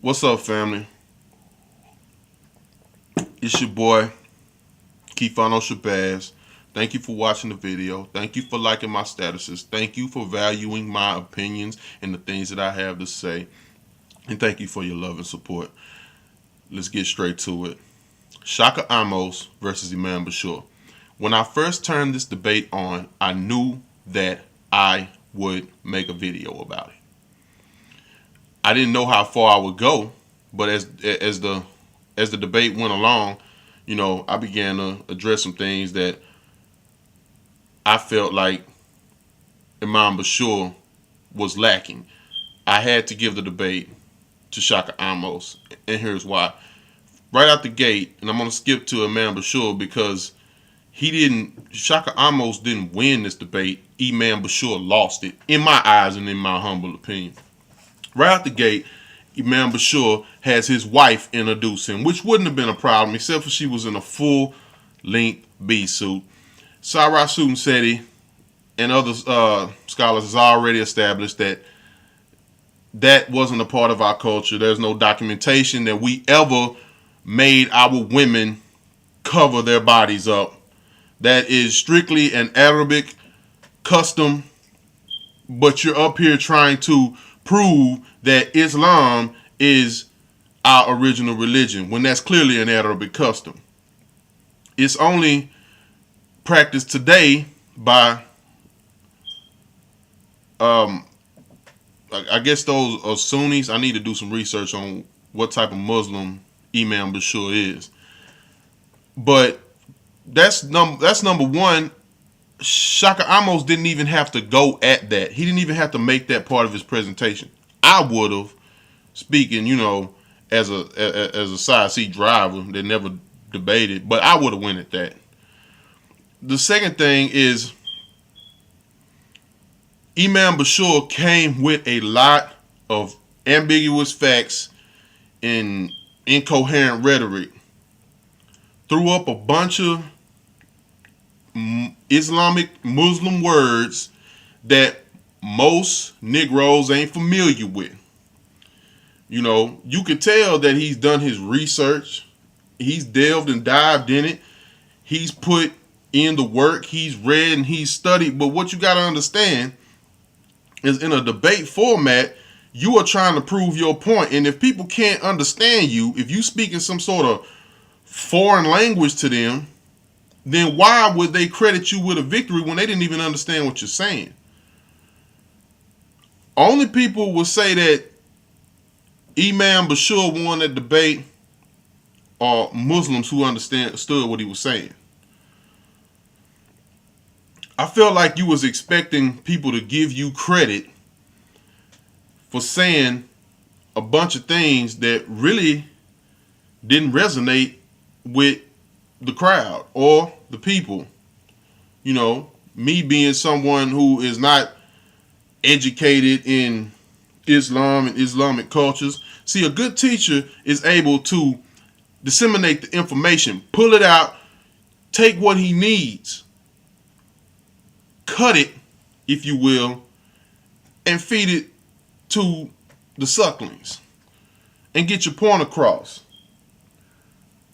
What's up, family? It's your boy, Kefano Shabazz. Thank you for watching the video. Thank you for liking my statuses. Thank you for valuing my opinions and the things that I have to say. And thank you for your love and support. Let's get straight to it. Shaka Ahmose versus Imam Bashir. When I first turned this debate on, I knew that I would make a video about it. I didn't know how far I would go, but as the debate went along, I began to address some things that I felt like Imam Bashir was lacking. I had to give the debate to Shaka Ahmose, and here's why. Right out the gate, and I'm going to skip to Imam Bashir because Shaka Ahmose didn't win this debate. Imam Bashir lost it, in my eyes and in my humble opinion. Right out the gate, Imam Bashir has his wife introduce him, which wouldn't have been a problem except for she was in a full-length B suit. Sarah Seti and other scholars has already established that wasn't a part of our culture. There's no documentation that we ever made our women cover their bodies up. That is strictly an Arabic custom, but you're up here trying to prove that Islam is our original religion when that's clearly an Arabic custom. It's only practiced today by I guess those are Sunnis. I need to do some research on what type of Muslim Imam Bashir is. But that's number one. Shaka Ahmose didn't even have to go at that. He didn't even have to make that part of his presentation. I would have, speaking, as a side seat driver that never debated, but I would have went at that. The second thing is Imam Bashir came with a lot of ambiguous facts and incoherent rhetoric. Threw up a bunch of Islamic Muslim words that most Negroes ain't familiar with. You could tell that he's done his research. He's delved and dived in it. He's put in the work. He's read and he's studied. But what you got to understand is in a debate format, you are trying to prove your point. And if people can't understand you, if you speak in some sort of foreign language to them, then why would they credit you with a victory when they didn't even understand what you're saying? Only people will say that Imam Bashir won that debate are Muslims who understood what he was saying. I felt like you was expecting people to give you credit for saying a bunch of things that really didn't resonate with the crowd or the people. Me being someone who is not educated in Islam and Islamic cultures. See, a good teacher is able to disseminate the information, pull it out, take what he needs, cut it, if you will, and feed it to the sucklings and get your point across.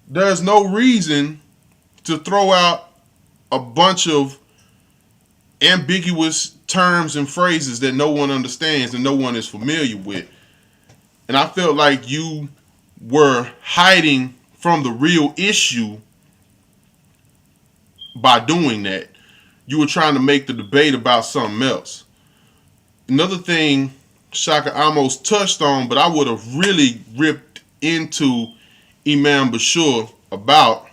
There's no reason to throw out a bunch of ambiguous terms and phrases that no one understands and no one is familiar with. And I felt like you were hiding from the real issue by doing that. You were trying to make the debate about something else. Another thing Shaka Ahmose touched on, but I would have really ripped into Imam Bashir about,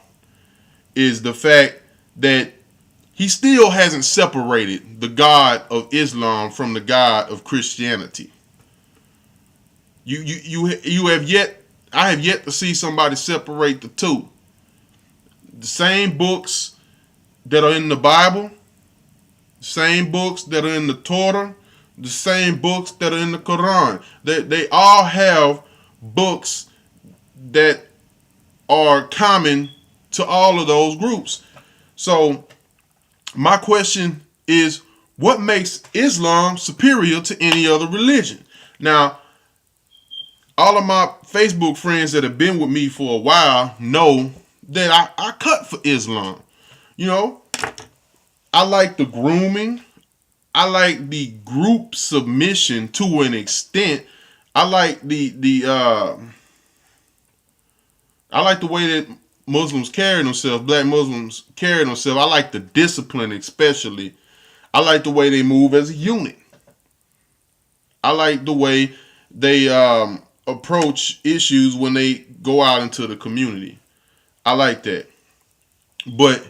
is the fact that he still hasn't separated the God of Islam from the God of Christianity. I have yet to see somebody separate the two. The same books that are in the Bible, the same books that are in the Torah, the same books that are in the Quran. They all have books that are common to all of those groups. So my question is, what makes Islam superior to any other religion? Now, All of my Facebook friends that have been with me for a while know that I cut for Islam. You know, I like the grooming. I like the group submission to an extent. I like I like the way that Muslims carry themselves, black Muslims carry themselves. I like the discipline, especially. I like the way they move as a unit. I like the way they approach issues when they go out into the community. I like that. But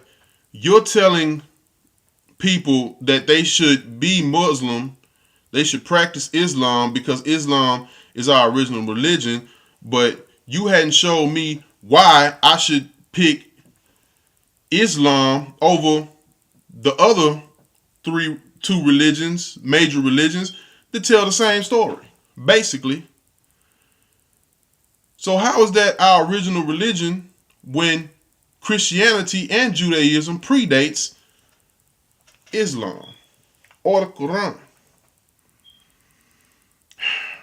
you're telling people that they should be Muslim, they should practice Islam because Islam is our original religion, but you hadn't shown me why I should pick Islam over the other two religions, major religions, that tell the same story, basically. So how is that our original religion when Christianity and Judaism predates Islam or the Quran?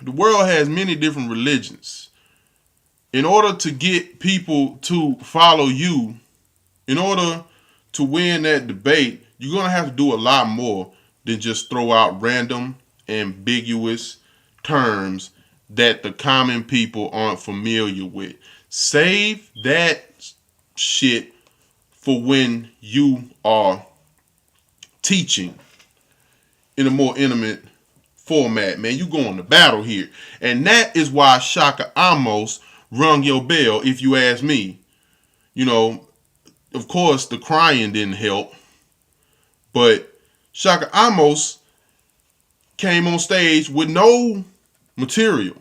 The world has many different religions. In order to get people to follow you, in order to win that debate, you're going to have to do a lot more than just throw out random, ambiguous terms that the common people aren't familiar with. Save that shit for when you are teaching in a more intimate format, man. You going to battle here. And that is why Shaka Ahmose rung your bell, if you ask me. You know, of course, the crying didn't help. But Shaka Ahmose came on stage with no material.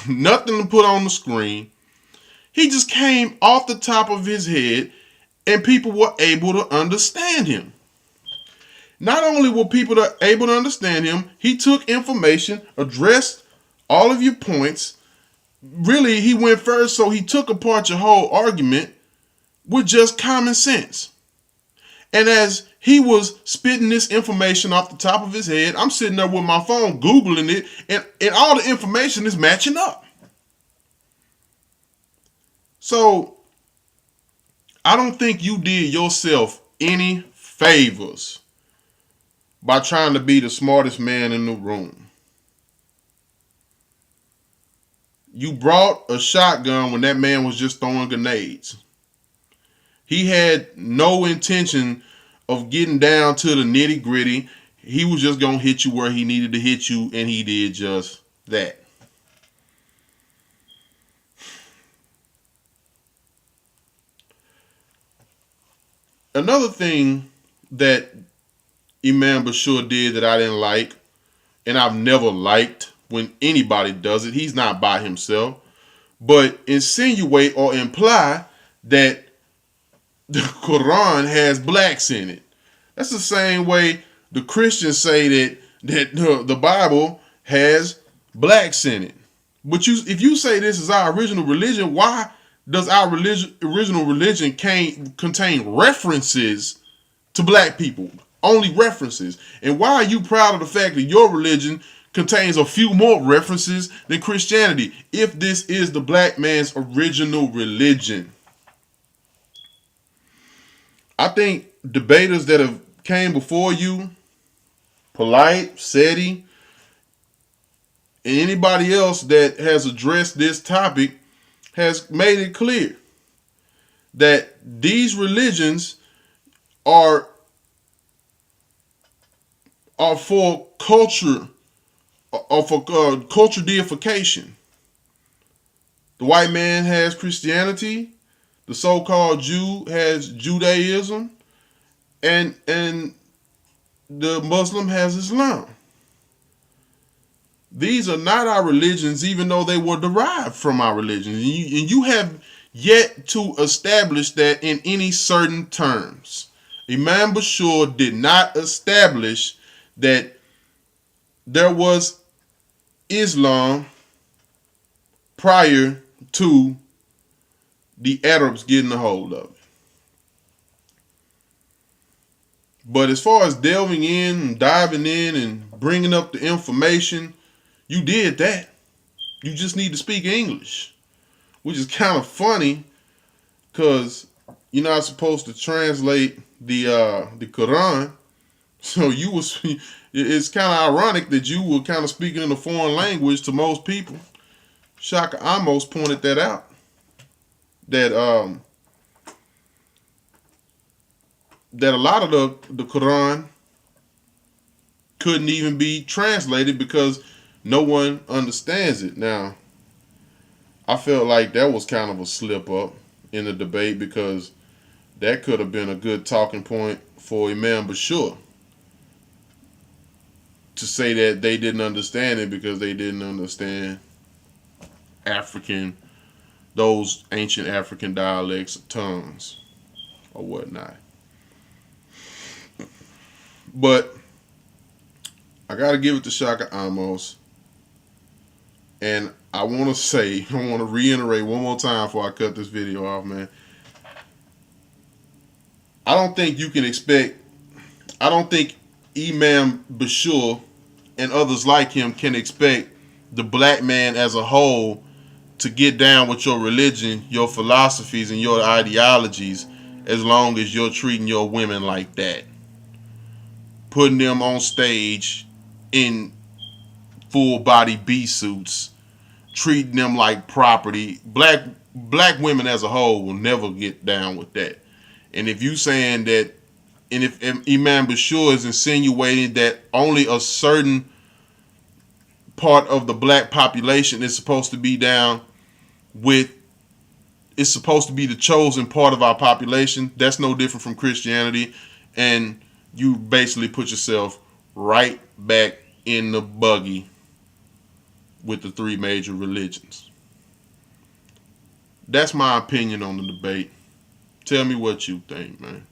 Nothing to put on the screen. He just came off the top of his head and people were able to understand him. Not only were people able to understand him, he took information, addressed all of your points. Really, he went first, so he took apart your whole argument with just common sense. And as he was spitting this information off the top of his head, I'm sitting there with my phone Googling it, and all the information is matching up. So, I don't think you did yourself any favors by trying to be the smartest man in the room. You brought a shotgun when that man was just throwing grenades. He had no intention of getting down to the nitty gritty. He was just going to hit you where he needed to hit you, and he did just that. Another thing that Imam Bashir did that I didn't like, and I've never liked when anybody does it, he's not by himself, but insinuate or imply that the Quran has blacks in it. That's the same way the Christians say that the Bible has blacks in it. But if you say this is our original religion, why does our original religion contain references to black people? Only references. And why are you proud of the fact that your religion contains a few more references than Christianity, if this is the black man's original religion? I think debaters that have came before you, Polite, SETI, and anybody else that has addressed this topic has made it clear that these religions are for culture, or for culture deification. The white man has Christianity, the so-called Jew has Judaism, and the Muslim has Islam. These are not our religions, even though they were derived from our religions. And you have yet to establish that in any certain terms. Imam Bashir did not establish that there was Islam prior to the Arabs getting a hold of it. But as far as delving in and diving in and bringing up the information, you did that. You just need to speak English, which is kind of funny because you're not supposed to translate the Quran. So you was it's kind of ironic that you were kind of speaking in a foreign language to most people. Shaka Ahmose pointed that out. That that a lot of the Quran couldn't even be translated because no one understands it. Now, I felt like that was kind of a slip up in the debate because that could have been a good talking point for Imam Bashir to say that they didn't understand it because they didn't understand African, those ancient African dialects of tongues or whatnot. But I got to give it to Shaka Ahmose. And I want to reiterate one more time before I cut this video off, man. I don't think Imam Bashir and others like him can expect the black man as a whole to get down with your religion, your philosophies, and your ideologies as long as you're treating your women like that. Putting them on stage in full body B suits, treating them like property. Black women as a whole will never get down with that. And if you saying that, and if Imam Bashir is insinuating that only a certain part of the black population is supposed to be down with, it's supposed to be the chosen part of our population, that's no different from Christianity. And you basically put yourself right back in the buggy with the three major religions. That's my opinion on the debate. Tell me what you think, man.